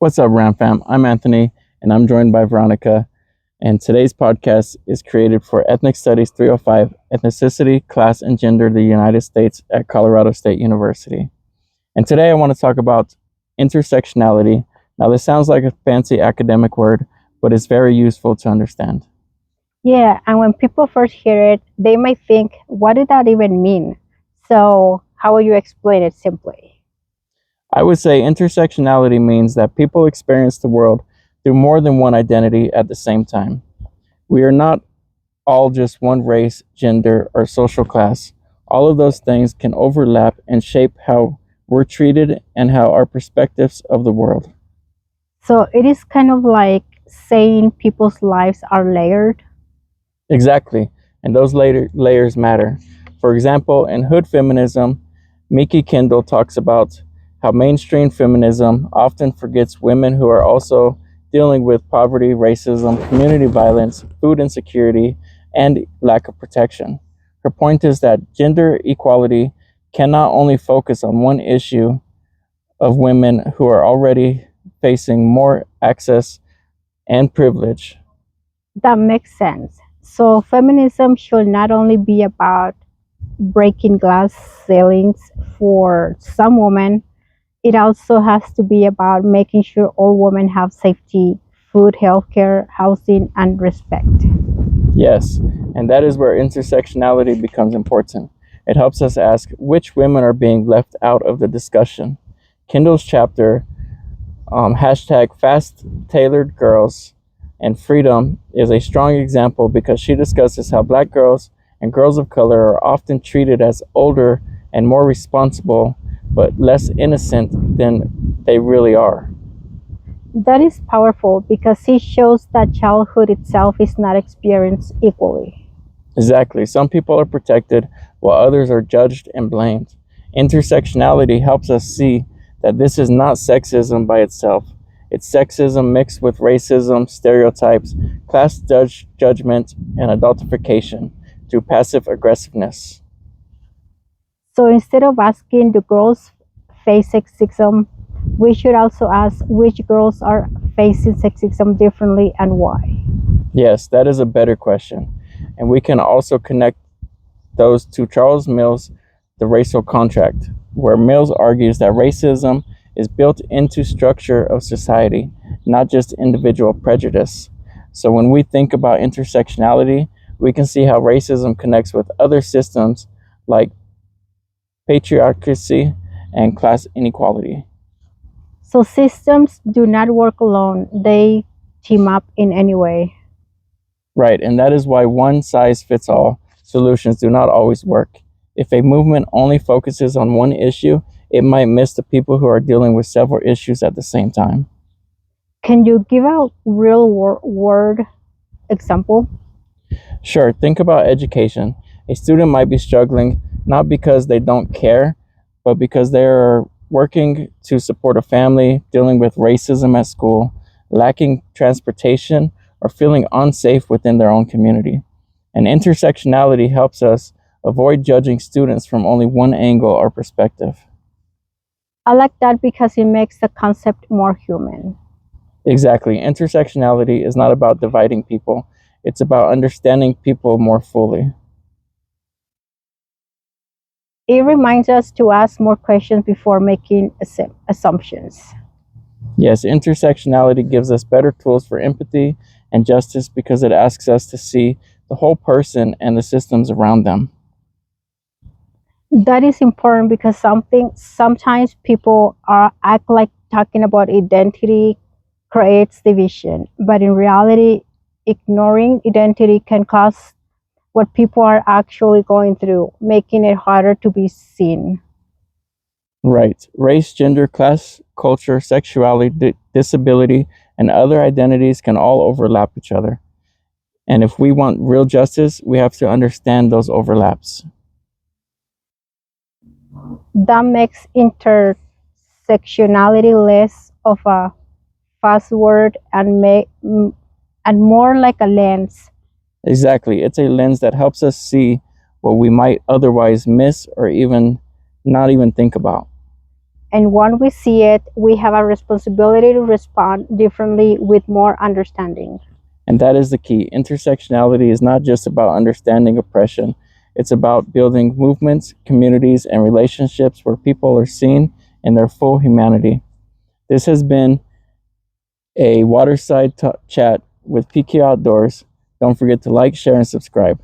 What's up, Ram Fam? I'm Anthony, and I'm joined by Veronica. And today's podcast is created for Ethnic Studies 305, Ethnicity, Class, and Gender, the United States at Colorado State University. And today I want to talk about intersectionality. Now, this sounds like a fancy academic word, but it's very useful to understand. Yeah, and when people first hear it, they might think, what did that even mean? So, how will you explain it simply? I would say intersectionality means that people experience the world through more than one identity at the same time. We are not all just one race, gender, or social class. All of those things can overlap and shape how we're treated and how our perspectives of the world. So, it is kind of like saying people's lives are layered. Exactly, and those layers matter. For example, in Hood Feminism, Miki Kendall talks about how mainstream feminism often forgets women who are also dealing with poverty, racism, community violence, food insecurity, and lack of protection. Her point is that gender equality cannot only focus on one issue of women who are already facing more access and privilege. That makes sense. So, feminism should not only be about breaking glass ceilings for some women, it also has to be about making sure all women have safety, food, healthcare, housing, and respect. Yes, and that is where intersectionality becomes important. It helps us ask which women are being left out of the discussion. Kendall's chapter, hashtag Fast Tailored Girls and Freedom, is a strong example because she discusses how Black girls and girls of color are often treated as older and more responsible, but less innocent than they really are. That is powerful because it shows that childhood itself is not experienced equally. Exactly. Some people are protected while others are judged and blamed. Intersectionality helps us see that this is not sexism by itself. It's sexism mixed with racism, stereotypes, class judgment, and adultification through passive aggressiveness. So instead of asking do girls face sexism, we should also ask which girls are facing sexism differently and why. Yes, that is a better question. And we can also connect those to Charles Mills' The Racial Contract, where Mills argues that racism is built into structure of society, not just individual prejudice. So when we think about intersectionality, we can see how racism connects with other systems like patriarchy and class inequality. So systems do not work alone, they team up in any way. Right, and that is why one size fits all solutions do not always work. If a movement only focuses on one issue, it might miss the people who are dealing with several issues at the same time. Can you give a real world example? Sure, think about education. A student might be struggling not because they don't care, but because they are working to support a family, dealing with racism at school, lacking transportation, or feeling unsafe within their own community. And intersectionality helps us avoid judging students from only one angle or perspective. I like that because it makes the concept more human. Exactly. Intersectionality is not about dividing people, it's about understanding people more fully. It reminds us to ask more questions before making assumptions. Yes, intersectionality gives us better tools for empathy and justice because it asks us to see the whole person and the systems around them. That is important because sometimes people act like talking about identity creates division, but in reality, ignoring identity can cause what people are actually going through, making it harder to be seen. Right. Race, gender, class, culture, sexuality, disability, and other identities can all overlap each other. And if we want real justice, we have to understand those overlaps. That makes intersectionality less of a buzzword and more like a lens. Exactly. It's a lens that helps us see what we might otherwise miss or even not even think about. And when we see it, we have a responsibility to respond differently with more understanding. And that is the key. Intersectionality is not just about understanding oppression, it's about building movements, communities, and relationships where people are seen in their full humanity. This has been a Waterside Chat with PQ Outdoors. Don't forget to like, share, and subscribe.